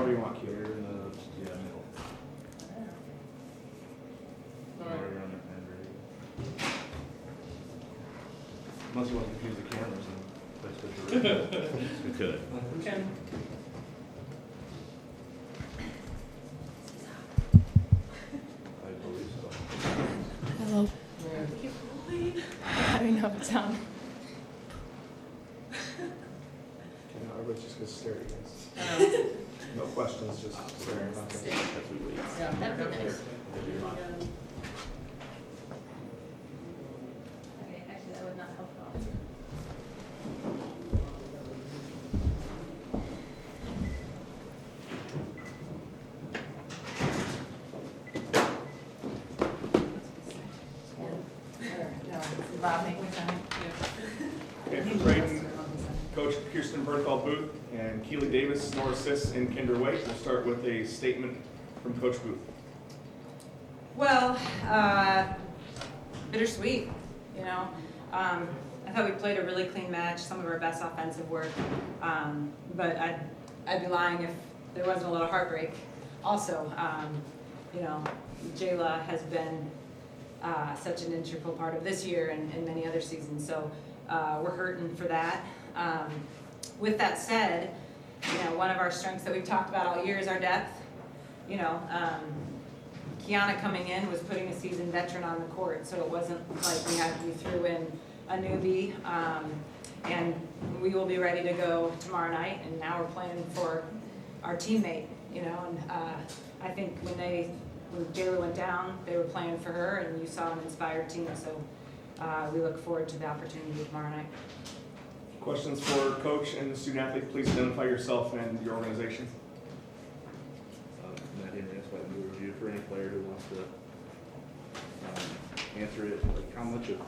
However you want, Keely. Here in the middle. All right. Right on the end, Unless you want to confuse the cameras. That's what you're We could. We can. I believe so. Hello. Yeah. I don't know what's on. Okay, now everybody's just gonna stare at you guys. No questions, just staring. As we wait. Yeah. That'd be nice. Okay, actually, that would not help at all. Bob, make me time. Okay, for Creighton, Coach Kirsten Bernthal Booth and Keely Davis, no assists, and Kinder White. We'll start with a statement from Coach Booth. Well, bittersweet, you know. I thought we played a really clean match, some of our best offensive work. But I'd be lying if there wasn't a little heartbreak. Also, you know, Jayla has been such an integral part of this year and many other seasons. So we're hurting for that. With that said, you know, one of our strengths that we've talked about all year is our depth. You know, Kiana coming in was putting a seasoned veteran on the court, so it wasn't like we threw in a newbie. And we will be ready to go tomorrow night, and now we're playing for our teammate, you know. And I think when Jayla went down, they were playing for her, and you saw an inspired team. So we look forward to the opportunity tomorrow night. Questions for Coach and the student athlete, please identify yourself and your organization. Matt Henry, that's why we review for any player who wants to answer it. Like how much of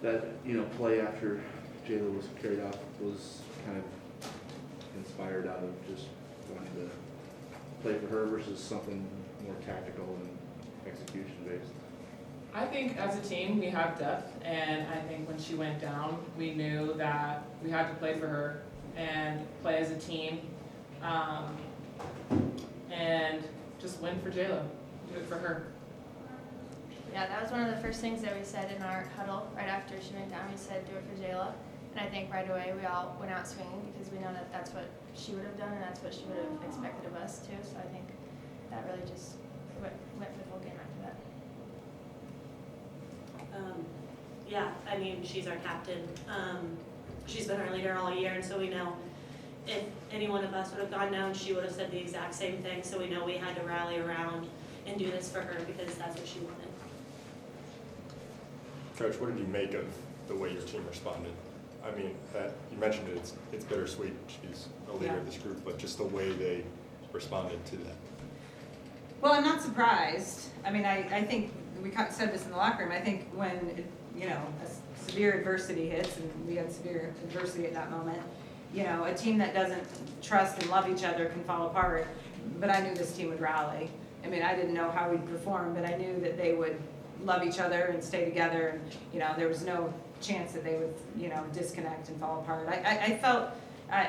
that, you know, play after Jayla was carried off was kind of inspired out of just wanting to play for her versus something more tactical and execution based? I think as a team, we have depth, and I think when she went down, we knew that we had to play for her and play as a team, and just win for Jayla, do it for her. Yeah, that was one of the first things that we said in our huddle right after she went down. We said, do it for Jayla. And I think right away we all went out swinging because we know that that's what she would have done and that's what she would have expected of us too. So I think that really just went for the whole game after that. Yeah, I mean, she's our captain. She's been our leader all year, and so we know if any one of us would have gone down, she would have said the exact same thing. So we know we had to rally around and do this for her because that's what she wanted. Coach, what did you make of the way your team responded? I mean, you mentioned it's bittersweet. She's a leader of this group, but just the way they responded to that. Well, I'm not surprised. I mean, I think we said this in the locker room. I think when, you know, a severe adversity hits, and we had severe adversity at that moment, you know, a team that doesn't trust and love each other can fall apart. But I knew this team would rally. I mean, I didn't know how we'd perform, but I knew that they would love each other and stay together. And, you know, there was no chance that they would, you know, disconnect and fall apart. I felt,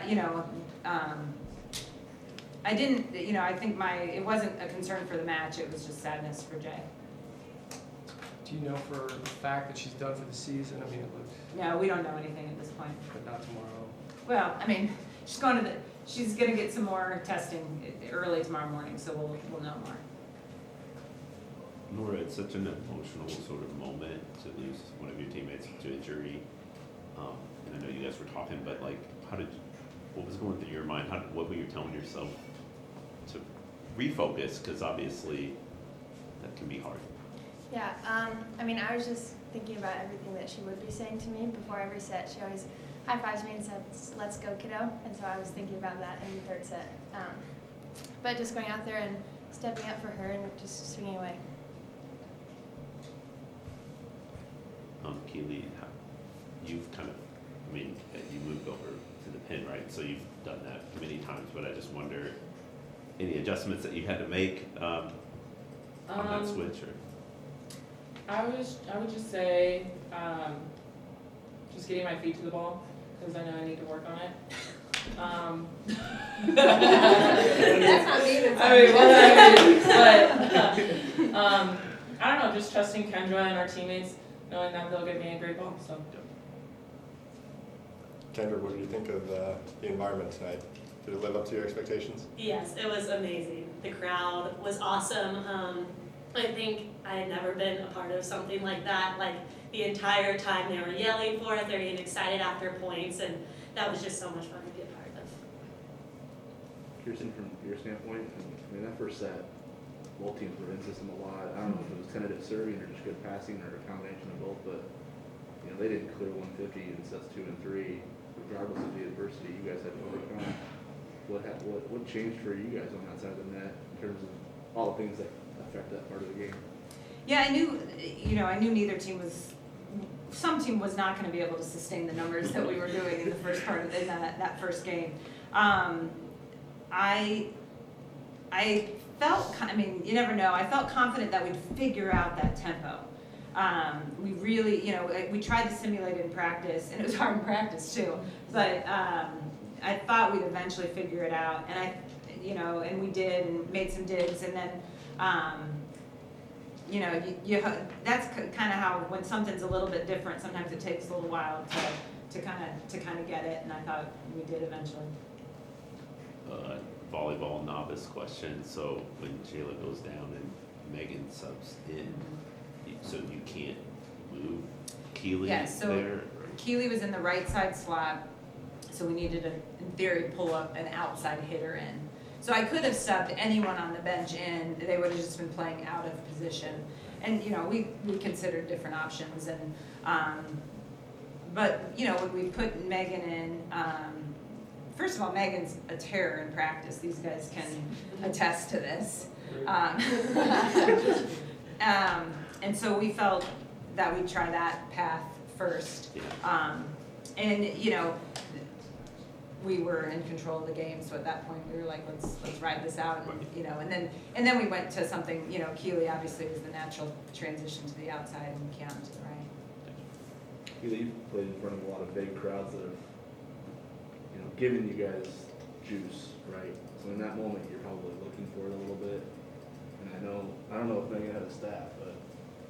you know, I didn't, you know, I think it wasn't a concern for the match, it was just sadness for Jay. Do you know for the fact that she's done for the season? I mean, it looked, No, we don't know anything at this point. but not tomorrow. Well, I mean, she's gonna get some more testing early tomorrow morning, so we'll know more. Nora, it's such an emotional sort of moment to lose one of your teammates to injury. And I know you guys were talking, but like, what was going through your mind? What were you telling yourself to refocus? Because obviously that can be hard. Yeah, I mean, I was just thinking about everything that she would be saying to me before every set. She always high-fives me and says, "Let's go, kiddo." And so I was thinking about that in the third set. But just going out there and stepping up for her and just swinging away. Keely, you've kind of, I mean, you moved over to the pin, right? So you've done that many times, but I just wonder, any adjustments that you had to make on that switch? Or? I would just say, just getting my feet to the ball, because I know I need to work on it. That's not me, that's I mean, what I mean, but, I don't know, just trusting Kendra and our teammates, knowing that they'll give me a great ball, so. Kendra, what did you think of the environment tonight? Did it live up to your expectations? Yes, it was amazing. The crowd was awesome. I think I had never been a part of something like that. Like the entire time they were yelling for it, they're getting excited after points, and that was just so much fun to be a part of. Kirsten, from your standpoint, I mean, that first set, both teams were in system a lot. I don't know if it was tentative serving or just good passing or a combination of both, but, you know, they didn't clear 150 in sets 2 and 3, regardless of the adversity you guys had to overcome. What changed for you guys on that side of the net in terms of all the things that affect that part of the game? Yeah, I knew neither team was, some team was not gonna be able to sustain the numbers that we were doing in the first part of, in that first game. I felt, I mean, you never know, I felt confident that we'd figure out that tempo. We really, we tried to simulate it in practice, and it was hard in practice too, but I thought we'd eventually figure it out, and and we did, and made some digs, and then, that's kind of how, when something's a little bit different, sometimes it takes a little while to kind of get it, and I thought we did eventually. Volleyball novice question, so when Jayla goes down and Megan subs in, so you can't move Keely Yeah, so there? Keely was in the right side slot, so we needed to, in theory, pull up an outside hitter in. So I could have subbed anyone on the bench in, they would have just been playing out of position. And, we considered different options, and, but, when we put Megan in, first of all, Megan's a terror in practice, these guys can attest to this. And so we felt that we'd try that path first. And we were in control of the game, so at that point we were like, let's ride this out, and then we went to something, Keely obviously was the natural transition to the outside, and Keon to the right. Keely, you've played in front of a lot of big crowds that have, given you guys juice, right? So in that moment, you're probably looking for it a little bit. And I don't know if Megan had a staff, but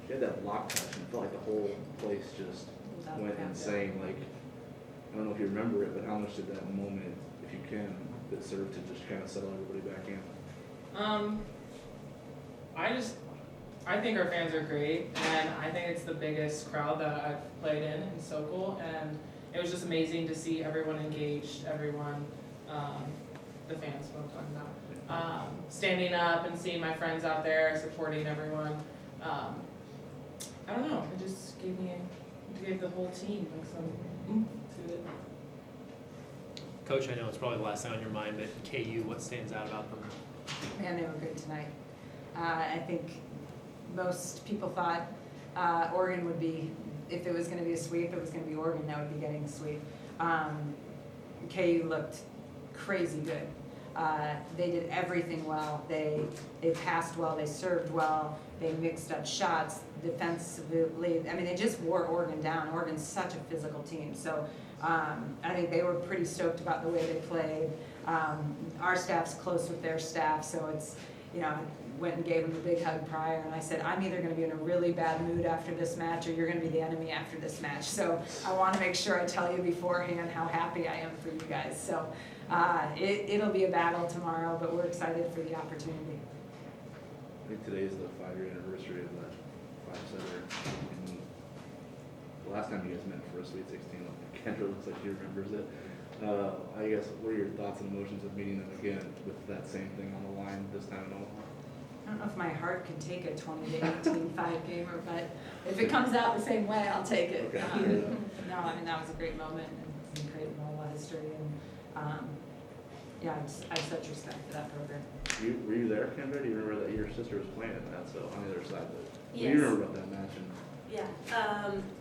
she had that lock touch, and it felt like the whole place just went insane. Like, I don't know if you remember it, but how much did that moment, if you can, that served to just kind of settle everybody back in? I think our fans are great, and I think it's the biggest crowd that I've played in so cool, and it was just amazing to see everyone engaged, everyone, the fans, what I'm talking about, standing up and seeing my friends out there supporting everyone. I don't know, it just gave the whole team like some oomph to it. Coach, I know it's probably the last thing on your mind, but KU, what stands out about them? Man, they were good tonight. I think most people thought Oregon would be, if it was going to be a sweep, it was going to be Oregon that would be getting the sweep. KU looked crazy good. They did everything well. They passed well, they served well, they mixed up shots defensively. I mean, they just wore Oregon down. Oregon's such a physical team. So I think they were pretty stoked about the way they played. Our staff's close with their staff, so it's, I went and gave them a big hug prior, and I said, I'm either going to be in a really bad mood after this match, or you're going to be the enemy after this match. So I want to make sure I tell you beforehand how happy I am for you guys. So it'll be a battle tomorrow, but we're excited for the opportunity. I think today is the 5-year anniversary of that 5-setter. The last time you guys met for a Sweet 16, Kendra looks like she remembers it. I guess, what are your thoughts and emotions of meeting them again with that same thing on the line this time in Omaha? I don't know if my heart could take a 20-18 5-gamer, but if it comes out the same way, I'll take it. Okay. No, I mean, that was a great moment in Creighton Volleyball history, and I have such respect for that program. Were you there, Kendra? Do you remember that your sister was playing at that, so on the other side? But what do Yes. you remember about that match? Yeah,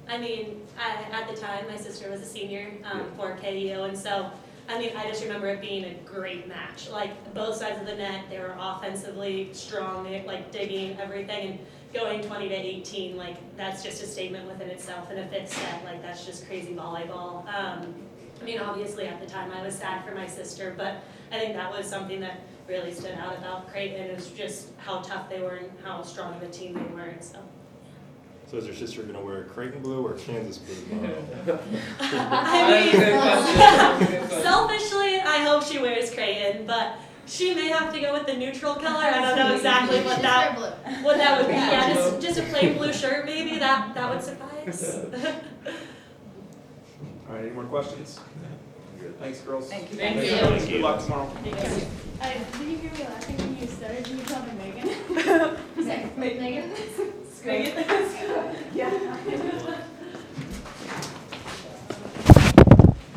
I mean, at the time, my sister was a senior for KU, and so, I mean, I just remember it being a great match. Like, both sides of the net, they were offensively strong, they like digging everything, and going 20-18, like, that's just a statement within itself. In a fifth set, like, that's just crazy volleyball. I mean, obviously at the time I was sad for my sister, but I think that was something that really stood out about Creighton is just how tough they were and how strong of a team they were, and so. So is your sister gonna wear Creighton blue or Kansas blue tomorrow? I mean, selfishly, I hope she wears Creighton, but she may have to go with the neutral color. I don't know exactly what Just that wear blue. what that would be. Yeah, just a plain blue shirt maybe. That would suffice. All right, any more questions? Thanks, girls. Thank you. Thank you. Thank Good luck tomorrow. Did you hear me laughing when you started? Did you call me Megan? Megan.